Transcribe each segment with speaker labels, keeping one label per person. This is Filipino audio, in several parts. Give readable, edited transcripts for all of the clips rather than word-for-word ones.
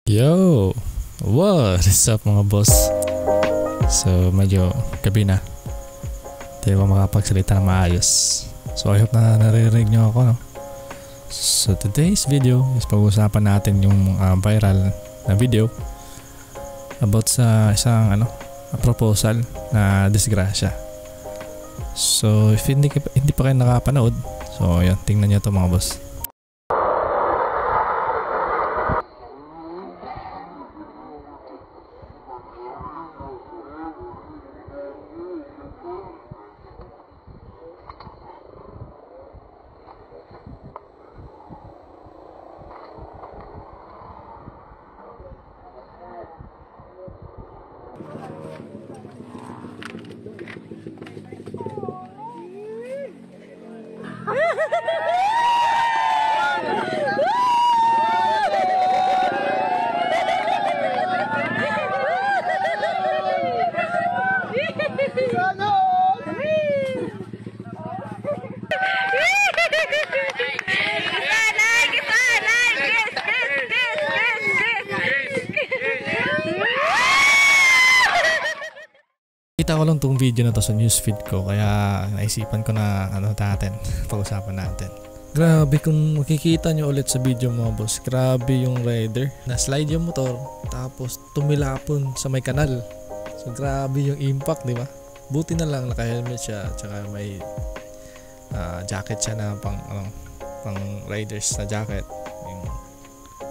Speaker 1: Yo! What's up mga boss? So medyo gabi na. Hindi ko makapagsalita na maayos. So I hope na naririnig nyo ako, no? So today's video is pag-usapan natin yung viral na video about sa isang proposal na disgrasya. So if hindi pa kayo nakapanood, so yan, tingnan nyo to mga boss. Kita ko lang tong video na to sa newsfeed ko, kaya naisipan ko na pag-usapan natin. Grabe, kung makikita nyo ulit sa video mga boss, grabe yung rider. Na-slide yung motor, tapos tumilapon sa may kanal. So grabe yung impact, di ba? Buti na lang naka-helmet siya, tsaka may jacket siya na pang riders na jacket, yung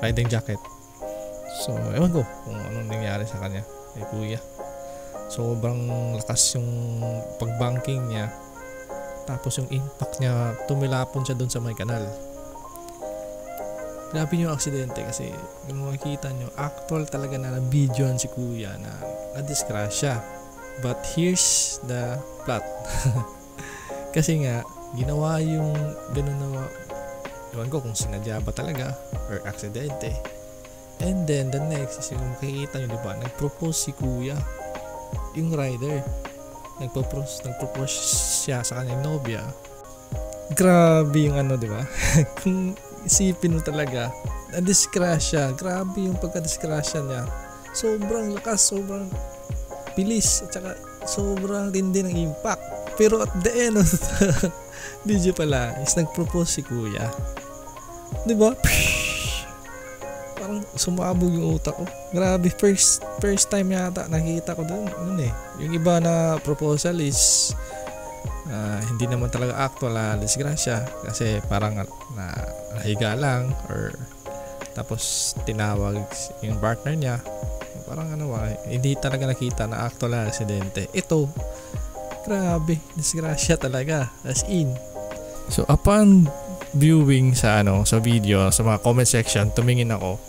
Speaker 1: riding jacket. So ewan ko kung anong nangyari sa kanya, kay kuya. Sobrang lakas yung pagbanking niya, tapos yung impact niya, tumilapon siya dun sa may kanal. Grabe yung aksidente, kasi yung makikita nyo, actual talaga na videoan si kuya na na-disgrasya. But here's the plot. Kasi nga ginawa yung ganun na, ewan ko kung sinadya ba talaga or aksidente. And then the next is yung makikita nyo, diba, nag-propose si kuya, yung rider, nagpropose siya sa kanyang nobya. Grabe yung diba? Kung isipin mo talaga, na-disgrasya, grabe yung pagka-disgrasya niya. Sobrang lakas, sobrang bilis, at saka sobrang tindi ng impact. Pero at the end of the video pala is nagpropose si kuya, diba? Parang sumabog yung utak ko. Grabe, first time yata nakita ko doon. Yung iba na proposal is hindi naman talaga actual na disgrasya, kasi parang nahiga lang, or tapos tinawag yung partner niya. Parang hindi talaga nakita na actual na aksidente. Ito, grabe, disgrasya talaga, as in. So upon viewing sa video, sa mga comment section, tumingin ako,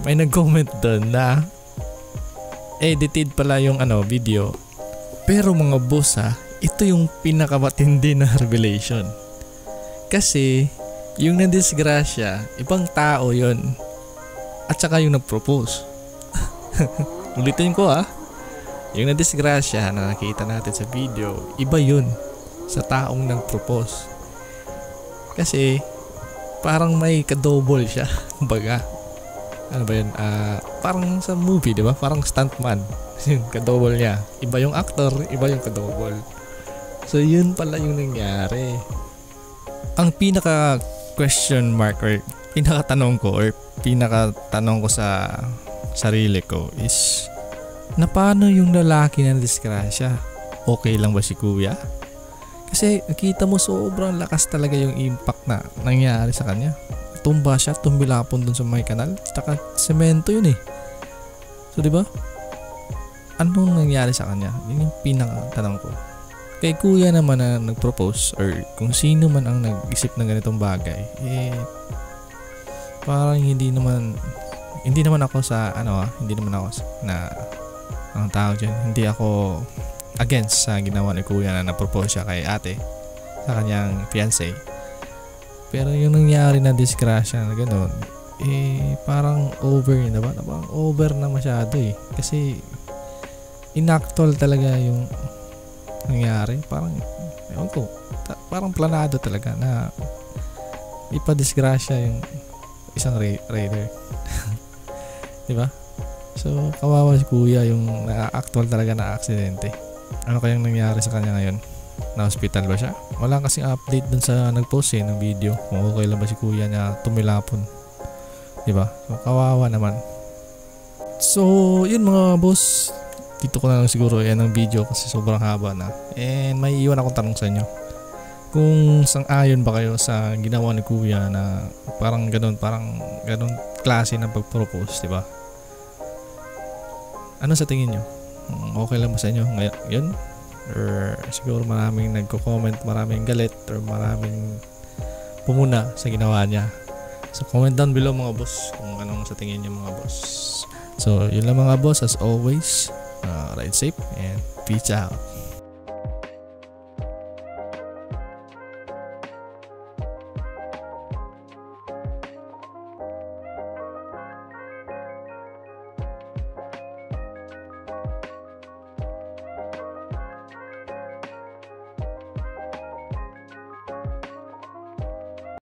Speaker 1: may nag-comment doon na edited pala yung video. Pero mga boss, ito yung pinakamatindi na revelation. Kasi yung na-disgrasya, ibang tao yon, at saka yung nag-propose. Ulitin ko, yung na-disgrasya na nakita natin sa video, iba yun sa taong nag-propose. Kasi parang may kadouble siya. Kumbaga, ano ba yun? Parang sa movie, di ba? Parang stuntman. Yung kadouble niya. Iba yung actor, iba yung kadouble. So yun pala yung nangyari. Ang pinaka question mark, or pinakatanong ko sa sarili ko is, na paano yung lalaki na disgrasya? Okay lang ba si kuya? Kasi nakita mo sobrang lakas talaga yung impact na nangyari sa kanya. Tumba siya, tumilapon dun sa may kanal, tsaka semento yun eh. So diba, anong nangyari sa kanya? Yun yung pinakatanong ko. Kay kuya naman na nag-propose, or kung sino man ang nag-isip ng ganitong bagay, parang hindi naman ako sa hindi naman ako na ang tao dyan, hindi ako against sa ginawa ni kuya na na-propose siya kay ate, sa kanyang fiancé. Pero yung nangyari na disgrasya na gano'n, parang over na ba? Parang over na masyado kasi inactual talaga yung nangyari. Parang ewan ko, parang planado talaga na ipadisgrasya yung isang rider. Di ba? So, kawawa si kuya yung actual talaga na aksidente. Ano kayang nangyari sa kanya ngayon? Na-hospital ba siya? Wala kasing update dun sa nag-post ng video kung okay lang ba si kuya niya tumilapon. Diba? So, kawawa naman. So, yun mga boss. Dito ko na lang siguro yan ang video kasi sobrang haba na. And may iwan akong tanong sa inyo. Kung sang-ayon ba kayo sa ginawa ni kuya na parang ganun klase ng pag-propose, diba? Ano sa tingin nyo? Okay lang ba sa inyo ngayon? Or siguro maraming nagko-comment, maraming galit, or maraming pumuna sa ginawa niya. So comment down below mga boss kung anong sa tingin niyo mga boss. So yun lang mga boss, as always, ride safe and peace out.